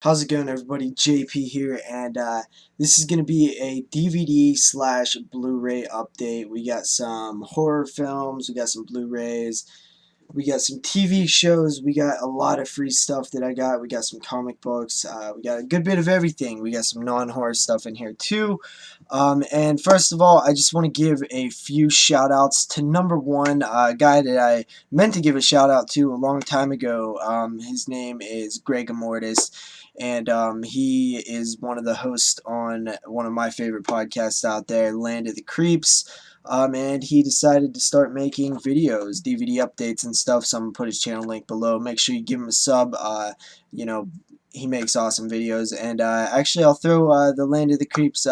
How's it going, everybody? JP here, and this is going to be a DVD slash Blu-ray update. We got some horror films, we got some Blu-rays, we got some TV shows, we got a lot of free stuff that I got. We got some comic books, we got a good bit of everything. We got some non-horror stuff in here too. And first of all, I just want to give a few shout outs to number one, a guy that I meant to give a shout out to a long time ago. His name is Greg Amortis, and he is one of the hosts on one of my favorite podcasts out there, Land of the Creeps. And he decided to start making videos, DVD updates and stuff. So I'm gonna put his channel link below. Make sure you give him a sub. You know, he makes awesome videos. And actually, I'll throw the Land of the Creeps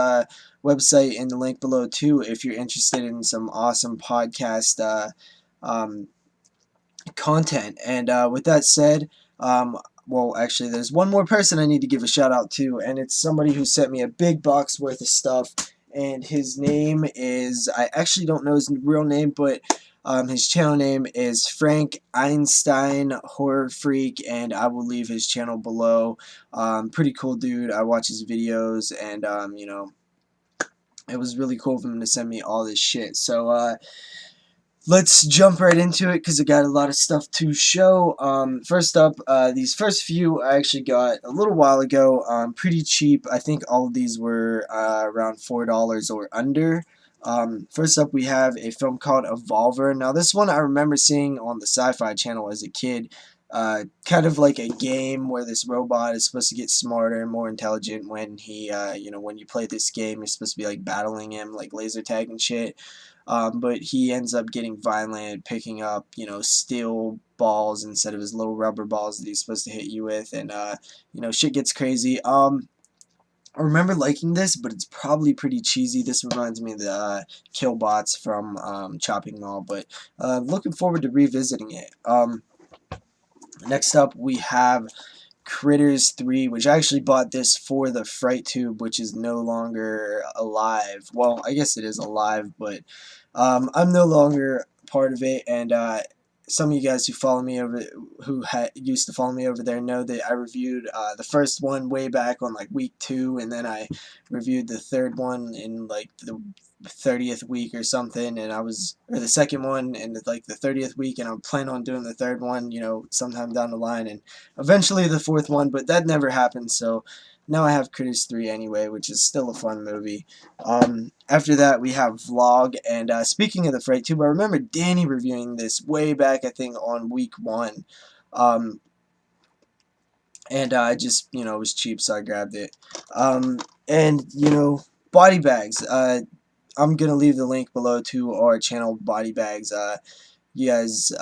website in the link below too, if you're interested in some awesome podcast um, content. And with that said, well, actually, there's one more person I need to give a shout out to, and it's somebody who sent me a big box worth of stuff. And his name is, I actually don't know his real name, but his channel name is Frank Einstein Horror Freak, and I will leave his channel below. Pretty cool dude. I watch his videos, and it was really cool of him to send me all this shit. So let's jump right into it because I got a lot of stuff to show. First up, these first few I actually got a little while ago, pretty cheap. I think all of these were around $4 or under. First up, we have a film called Evolver. Now, this one I remember seeing on the Sci-Fi Channel as a kid. Kind of like a game where this robot is supposed to get smarter and more intelligent when he, when you play this game, you're supposed to be like battling him, like laser tag and shit. But he ends up getting violent, picking up, steel balls instead of his little rubber balls that he's supposed to hit you with, and shit gets crazy. I remember liking this, but it's probably pretty cheesy. This reminds me of the Killbots from Chopping Mall, but looking forward to revisiting it. Next up, we have Critters 3, which I actually bought this for the Fright Tube, which is no longer alive. Well, I guess it is alive, but I'm no longer part of it, and some of you guys who follow me over, who used to follow me over there, know that I reviewed the first one way back on like week 2, and then I reviewed the third one in like the 30th week or something, and or the second one in like the 30th week, and I plan on doing the third one, sometime down the line, and eventually the fourth one, but that never happened. So now I have Critters 3 anyway, which is still a fun movie. After that, we have Vlog, and speaking of the Fright Tube, I remember Danny reviewing this way back, I think, on week 1. And I just, it was cheap, so I grabbed it. And, body bags. I'm going to leave the link below to our channel, Body Bags. You guys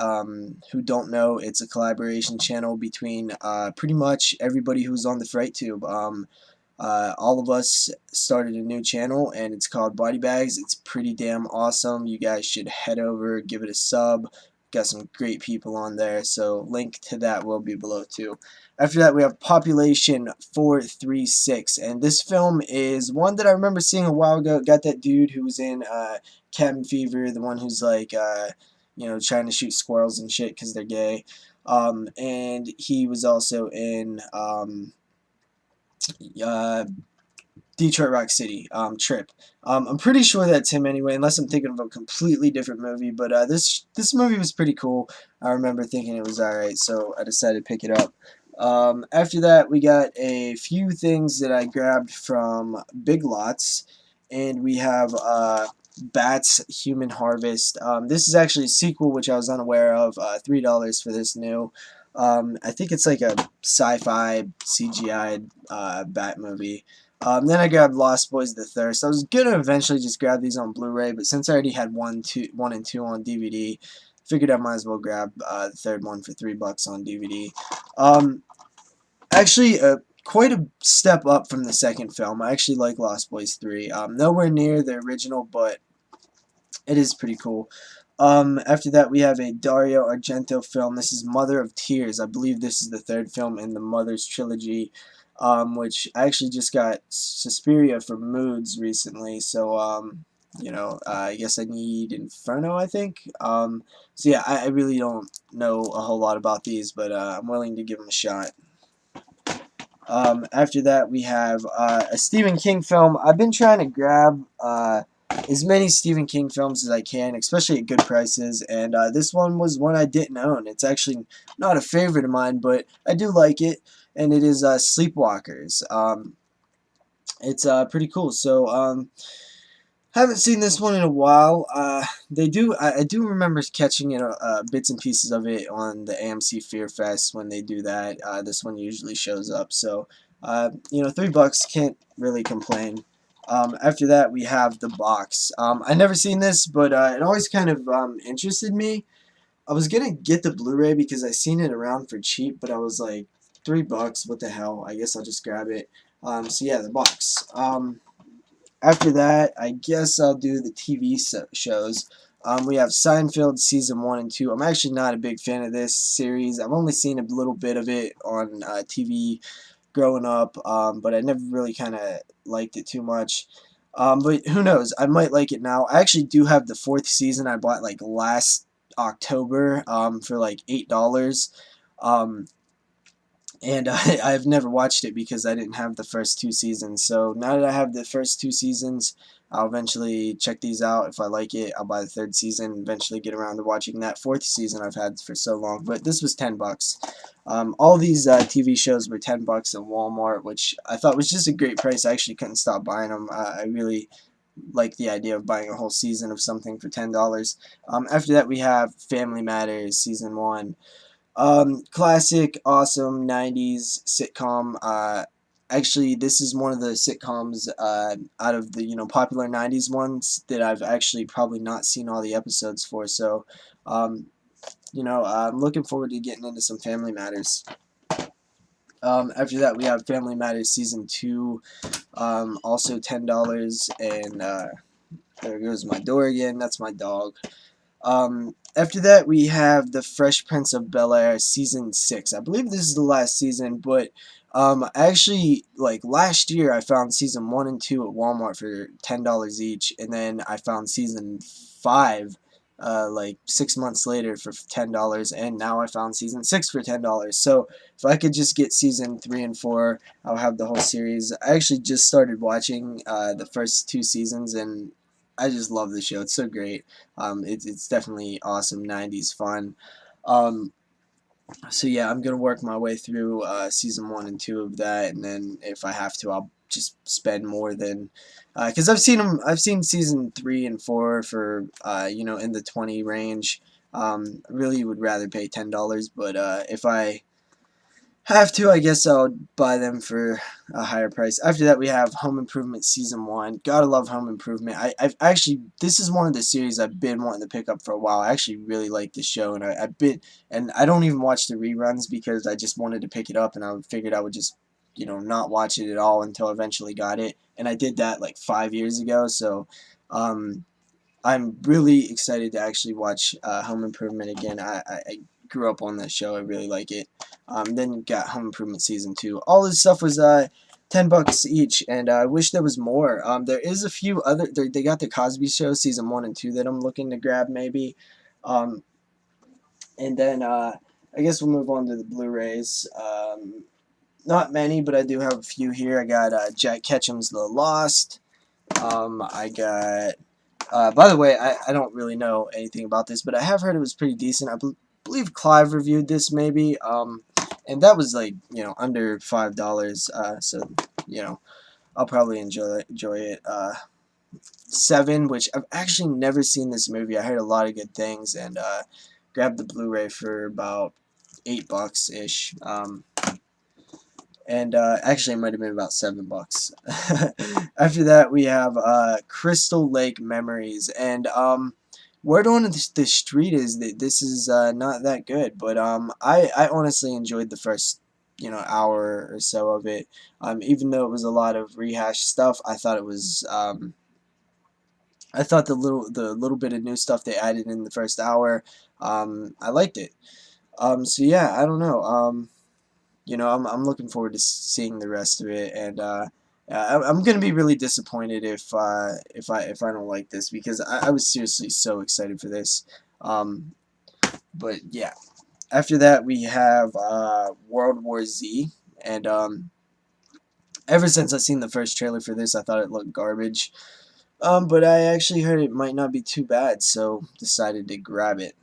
who don't know, it's a collaboration channel between pretty much everybody who's on the Fright Tube. All of us started a new channel, and it's called Body Bags. It's pretty damn awesome. You guys should head over, give it a sub. Got some great people on there, so link to that will be below too. After that, we have Population 436, and this film is one that I remember seeing a while ago. It got that dude who was in Cabin Fever, the one who's like, trying to shoot squirrels and shit because they're gay. And he was also in uh, Detroit Rock City, Trip. I'm pretty sure that's him anyway, unless I'm thinking of a completely different movie. But this movie was pretty cool. I remember thinking it was alright, so I decided to pick it up. After that, we got a few things that I grabbed from Big Lots, and we have Bats Human Harvest. This is actually a sequel, which I was unaware of. $3 for this new. I think it's like a sci-fi CGI Bat movie. Then I grabbed Lost Boys The Thirst. I was gonna eventually just grab these on Blu-ray, but since I already had 1 and 2 on DVD, figured I might as well grab the third one for $3 on DVD. Actually, quite a step up from the second film. I actually like Lost Boys 3. Nowhere near the original, but it is pretty cool. After that, we have a Dario Argento film. This is Mother of Tears. I believe this is the third film in the Mother's trilogy, which I actually just got Suspiria for Moods recently, so, I guess I need Inferno, I think. So yeah, I really don't know a whole lot about these, but I'm willing to give them a shot. After that, we have a Stephen King film. I've been trying to grab as many Stephen King films as I can, especially at good prices, and this one was one I didn't own. It's actually not a favorite of mine, but I do like it, and it is Sleepwalkers. It's pretty cool. So, haven't seen this one in a while. I do remember catching bits and pieces of it on the AMC Fear Fest when they do that. This one usually shows up, so $3 can't really complain. After that, we have The Box. I never seen this, but it always kind of interested me. I was gonna get the Blu-ray because I seen it around for cheap, but I was like, $3, what the hell? I guess I'll just grab it. So yeah, The Box. After that, I guess I'll do the TV shows. We have Seinfeld season 1 and 2. I'm actually not a big fan of this series. I've only seen a little bit of it on TV growing up, but I never really kind of liked it too much. But who knows? I might like it now. I actually do have the 4th season. I bought like last October for like $8. Um, and I've never watched it because I didn't have the first 2 seasons. So now that I have the first 2 seasons, I'll eventually check these out. If I like it, I'll buy the 3rd season. Eventually, get around to watching that 4th season I've had for so long. But this was $10. All these TV shows were $10 at Walmart, which I thought was just a great price. I actually couldn't stop buying them. I really like the idea of buying a whole season of something for $10. After that, we have Family Matters season 1. Classic, awesome 90s sitcom. Actually, this is one of the sitcoms out of the popular 90s ones that I've actually probably not seen all the episodes for. So, I'm looking forward to getting into some Family Matters. After that, we have Family Matters season 2, also $10, and there goes my door again. That's my dog. After that, we have The Fresh Prince of Bel-Air season 6. I believe this is the last season, but actually, like last year, I found season 1 and 2 at Walmart for $10 each, and then I found season 5 like 6 months later for $10, and now I found season 6 for $10. So if I could just get season 3 and 4, I'll have the whole series. I actually just started watching the first 2 seasons, and I just love the show. It's so great. It's definitely awesome 90s fun. Um, so yeah, I'm gonna work my way through season 1 and 2 of that, and then if I have to, I'll just spend more than because I've seen them. I've seen season 3 and 4 for in the 20 range. I really would rather pay $10, but if I have to, I guess I'll buy them for a higher price. After that, we have Home Improvement Season 1. Gotta love Home Improvement. I've actually, this is one of the series I've been wanting to pick up for a while. I actually really like the show, and and I don't even watch the reruns because I just wanted to pick it up, and I figured I would just, not watch it at all until I eventually got it. And I did that like 5 years ago, so, I'm really excited to actually watch Home Improvement again. I grew up on that show. I really like it. Then got Home Improvement season 2. All this stuff was $10 each, and I wish there was more. There is a few other. They got the Cosby Show season 1 and 2 that I'm looking to grab maybe. Um, and then I guess we'll move on to the Blu-rays. Not many, but I do have a few here. I got Jack Ketchum's The Lost. I got. By the way, I don't really know anything about this, but I have heard it was pretty decent. I believe Clive reviewed this maybe, and that was like under $5. So I'll probably enjoy it. Seven, which I've actually never seen this movie. I heard a lot of good things, and grabbed the Blu-ray for about $8 ish. And actually, it might have been about $7. After that, we have Crystal Lake Memories, and word on the street is that this is not that good, but I honestly enjoyed the first hour or so of it. Even though it was a lot of rehashed stuff, I thought it was I thought the little bit of new stuff they added in the first hour, I liked it. So yeah, I don't know. I'm looking forward to seeing the rest of it, and I'm gonna be really disappointed if I don't like this because I was seriously so excited for this. Um, but yeah, after that we have World War Z, and Ever since I seen the first trailer for this, I thought it looked garbage. But I actually heard it might not be too bad, so decided to grab it.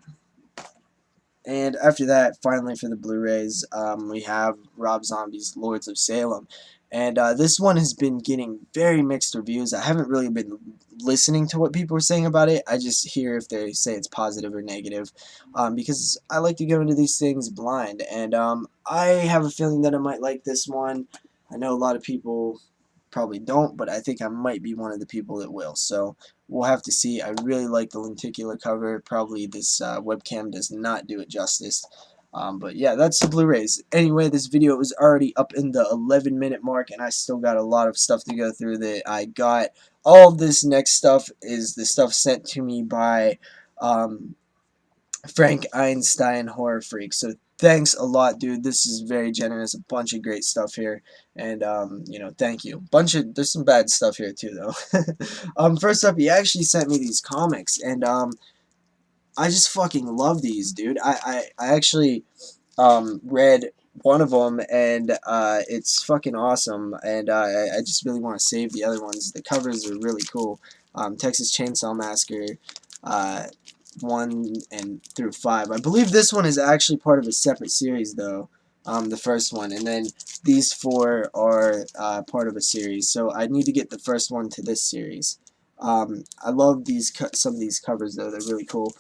And after that, finally for the Blu-rays, we have Rob Zombie's Lords of Salem. And this one has been getting very mixed reviews. I haven't really been listening to what people are saying about it. I just hear if they say it's positive or negative, because I like to go into these things blind. And I have a feeling that I might like this one. I know a lot of people probably don't, but I think I might be one of the people that will. So we'll have to see. I really like the lenticular cover. Probably this webcam does not do it justice. But yeah, that's the Blu-rays. Anyway, this video was already up in the 11-minute mark, and I still got a lot of stuff to go through that I got. All of this next stuff is the stuff sent to me by Frank Einstein Horror Freak. So thanks a lot, dude. This is very generous. A bunch of great stuff here, and you know, thank you. There's some bad stuff here too, though. First up, he actually sent me these comics, and I just fucking love these, dude. I actually read one of them, and it's fucking awesome, and I just really want to save the other ones. The covers are really cool. Texas Chainsaw Massacre, uh, 1 and through 5. I believe this one is actually part of a separate series, though. The first one, and then these 4 are part of a series. So I need to get the first one to this series. I love some of these covers, though. They're really cool.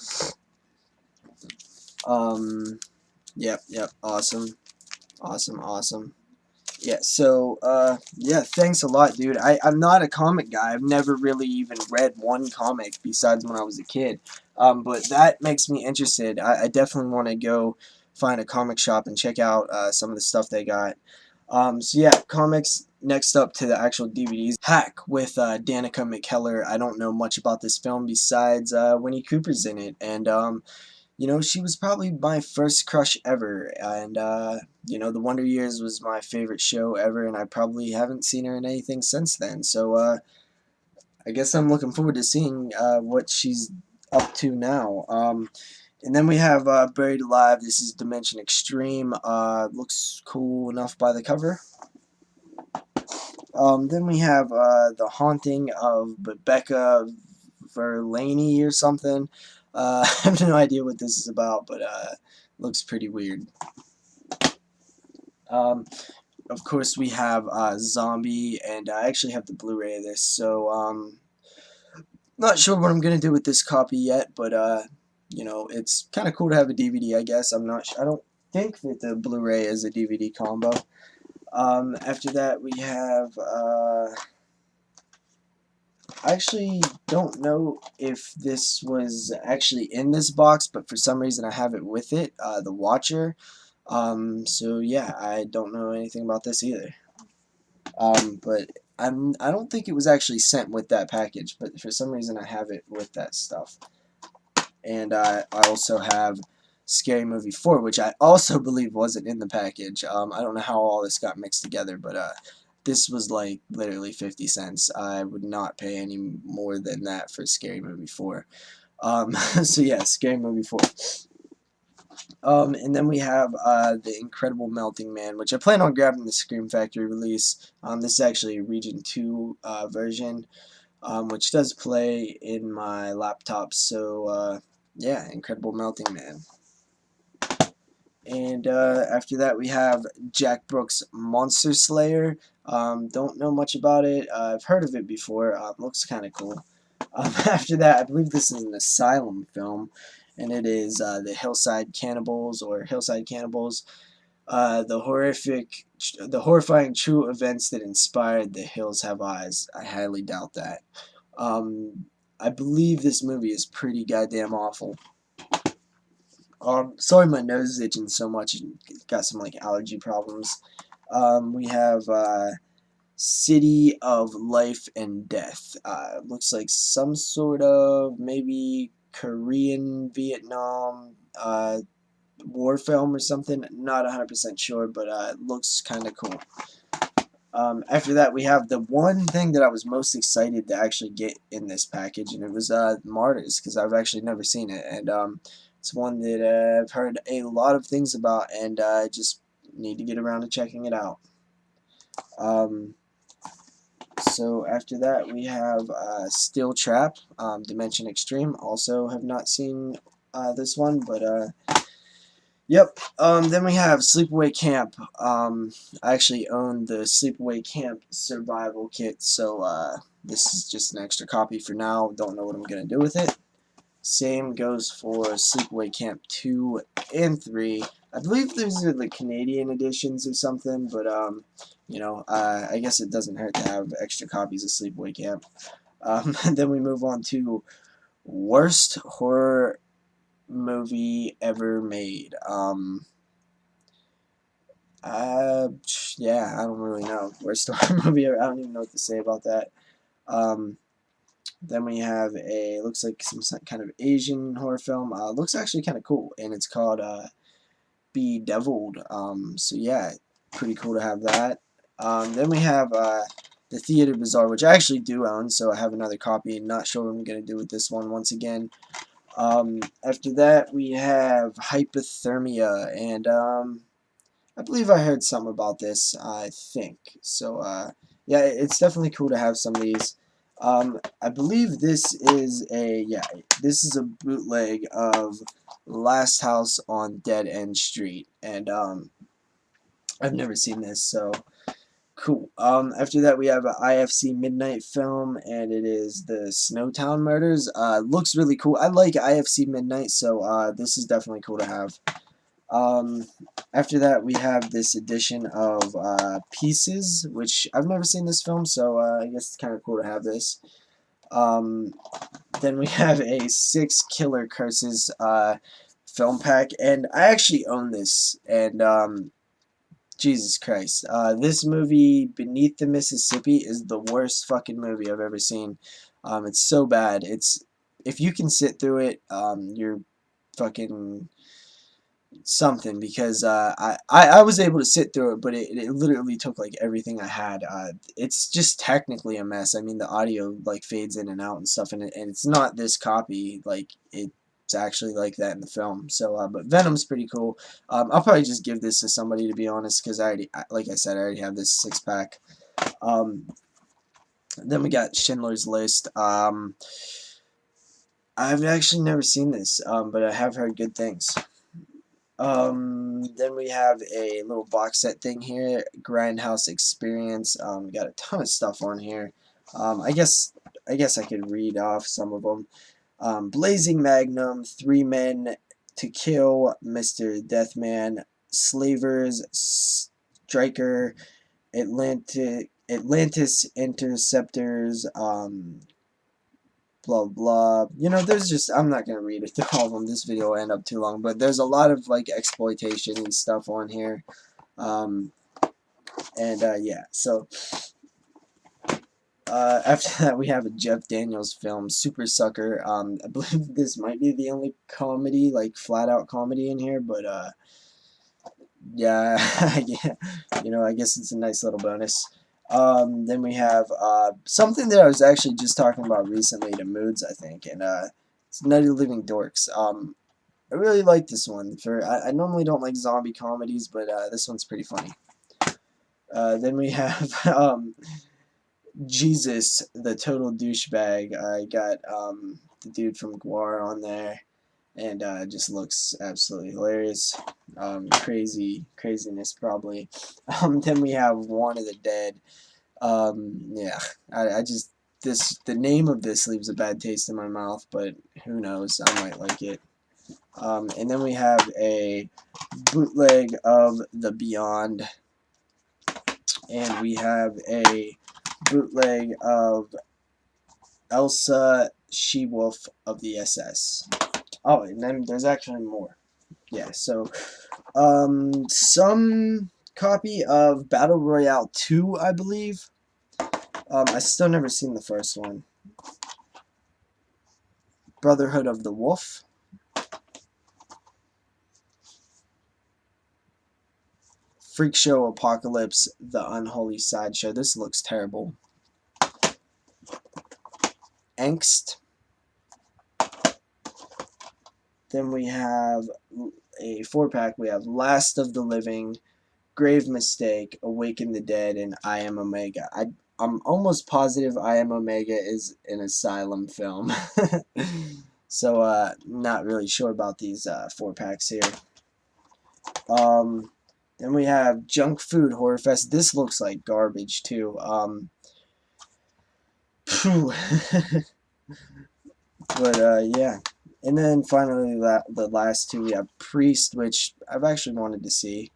Yep, awesome. Awesome. Yeah, so, yeah, thanks a lot, dude. I'm not a comic guy. I've never really even read one comic besides when I was a kid. But that makes me interested. I definitely want to go find a comic shop and check out some of the stuff they got. So yeah, comics. Next up to the actual DVDs. Hack with Danica McKellar. I don't know much about this film besides Winnie Cooper's in it, and you know, she was probably my first crush ever, and you know, The Wonder Years was my favorite show ever, and I probably haven't seen her in anything since then. So I guess I'm looking forward to seeing what she's up to now. And then we have Buried Alive. This is Dimension Extreme. Looks cool enough by the cover. Then we have The Haunting of Rebecca Verlaney or something. I have no idea what this is about, but looks pretty weird. Of course, we have Zombie, and I actually have the Blu-ray of this, so not sure what I'm gonna do with this copy yet, but you know, it's kind of cool to have a DVD, I guess. I don't think that the Blu-ray is a DVD combo. After that, we have I actually don't know if this was actually in this box, but for some reason I have it with it, the Watcher. So yeah, I don't know anything about this either. But I don't think it was actually sent with that package, but for some reason I have it with that stuff. And I also have Scary Movie 4, which I also believe wasn't in the package. I don't know how all this got mixed together, but this was like literally 50 cents. I would not pay any more than that for Scary Movie 4. So yeah, Scary Movie 4. And then we have The Incredible Melting Man, which I plan on grabbing the Scream Factory release. This is actually a Region 2 version, which does play in my laptop. So yeah, Incredible Melting Man. And after that, we have Jack Brooks' Monster Slayer. Don't know much about it. I've heard of it before. Looks kind of cool. After that, I believe this is an Asylum film, and it is the Hillside Cannibals or Hillside Cannibals. The horrifying true events that inspired The Hills Have Eyes. I highly doubt that. I believe this movie is pretty goddamn awful. Sorry my nose is itching so much, got some like allergy problems. We have City of Life and Death. Looks like some sort of maybe Korean, Vietnam war film or something. Not 100% sure, but it looks kind of cool. After that, we have the one thing that I was most excited to actually get in this package, and it was Martyrs, because I've actually never seen it, and it's one that I've heard a lot of things about, and I just need to get around to checking it out. So after that we have Steel Trap, Dimension Extreme. Also have not seen this one, but yep. Then we have Sleepaway Camp. I actually own the Sleepaway Camp survival kit, so this is just an extra copy for now. Don't know what I'm gonna do with it. Same goes for Sleepaway Camp 2 and 3. I believe these are the Canadian editions or something, but you know, I guess it doesn't hurt to have extra copies of Sleepaway Camp. And then we move on to worst horror movie ever made. Yeah, I don't really know. Worst horror movie ever. I don't even know what to say about that. Um, Then we have looks like some kind of Asian horror film. Looks actually kind of cool, and it's called Bedeviled. So yeah, pretty cool to have that. Then we have the Theater Bazaar, which I actually do own, so I have another copy. Not sure what I'm gonna do with this one once again. After that, we have Hypothermia, and I believe I heard something about this, I think. So, yeah, it's definitely cool to have some of these. I believe this is this is a bootleg of Last House on Dead End Street, and I've never seen this, so cool. After that, we have an IFC Midnight film, and it is the Snowtown Murders. Looks really cool. I like IFC Midnight, so this is definitely cool to have. Um, After that, we have this edition of Pieces, which I've never seen this film, so I guess it's kind of cool to have this. Um, then we have a 6 Killer Curses film pack, and I actually own this, and Jesus Christ. This movie, Beneath the Mississippi, is the worst fucking movie I've ever seen. It's so bad. If you can sit through it, you're fucking something, because I was able to sit through it, but it literally took like everything I had. It's just technically a mess. I mean, the audio like fades in and out and stuff, and it's not this copy. Like it's actually like that in the film. So, but Venom's pretty cool. I'll probably just give this to somebody, to be honest, because like I said, I already have this 6-pack. Then we got Schindler's List. I've actually never seen this, but I have heard good things. Then we have a little box set thing here, Grindhouse Experience. We got a ton of stuff on here. I guess I could read off some of them. Blazing Magnum, Three Men to Kill, Mr. Deathman, Slavers, Striker, Atlantis Interceptors, blah blah. You know, there's just, I'm not gonna read it through all of them. This video will end up too long, but there's a lot of like exploitation and stuff on here. Yeah, so after that we have a Jeff Daniels film, Super Sucker. I believe this might be the only comedy, like flat out comedy in here, but yeah, yeah, you know, I guess it's a nice little bonus. Then we have something that I was actually just talking about recently to Moods, I think, and it's Nutty Living Dorks. I really like this one. I normally don't like zombie comedies, but this one's pretty funny. Then we have Jesus, the Total Douchebag. I got the dude from Guar on there, and just looks absolutely hilarious. Craziness probably. Then we have One of the Dead. Yeah, I just, the name of this leaves a bad taste in my mouth, but who knows, I might like it. And then we have a bootleg of The Beyond, and we have a bootleg of Elsa She-Wolf of the SS. Oh, and then there's actually more. Yeah, so some copy of Battle Royale 2, I believe. I still never seen the first one. Brotherhood of the Wolf. Freak Show Apocalypse, The Unholy Sideshow. This looks terrible. Angst. Then we have a 4-pack. We have Last of the Living, Grave Mistake, Awaken the Dead, and I Am Omega. I'm almost positive I Am Omega is an Asylum film. So, not really sure about these 4-packs here. Then we have Junk Food Horror Fest. This looks like garbage, too. But, yeah. And then finally, the last two, we have Priest, which I've actually wanted to see.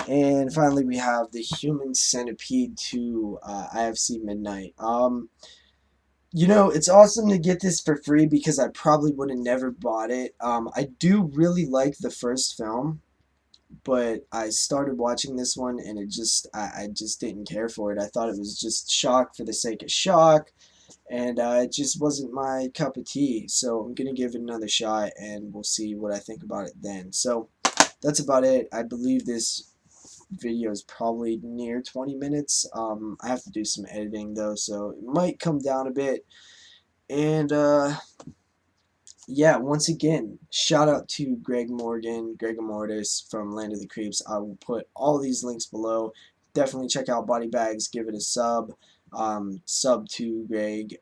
And finally, we have the Human Centipede 2 IFC Midnight. You know, it's awesome to get this for free because I probably would have never bought it. I do really like the first film, but I started watching this one and I just didn't care for it. I thought it was just shock for the sake of shock, and it just wasn't my cup of tea. So I'm gonna give it another shot, and we'll see what I think about it then. So that's about it. I believe this video is probably near 20 minutes. I have to do some editing though, so it might come down a bit. And yeah, once again, shout out to Greg Mortis from Land of the Creeps. I will put all these links below. Definitely check out Body Bags. Give it a sub. Sub to Greg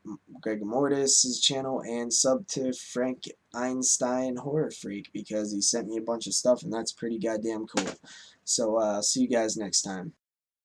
Mortis' channel, and sub to Frank Einstein Horror Freak, because he sent me a bunch of stuff and that's pretty goddamn cool. So see you guys next time.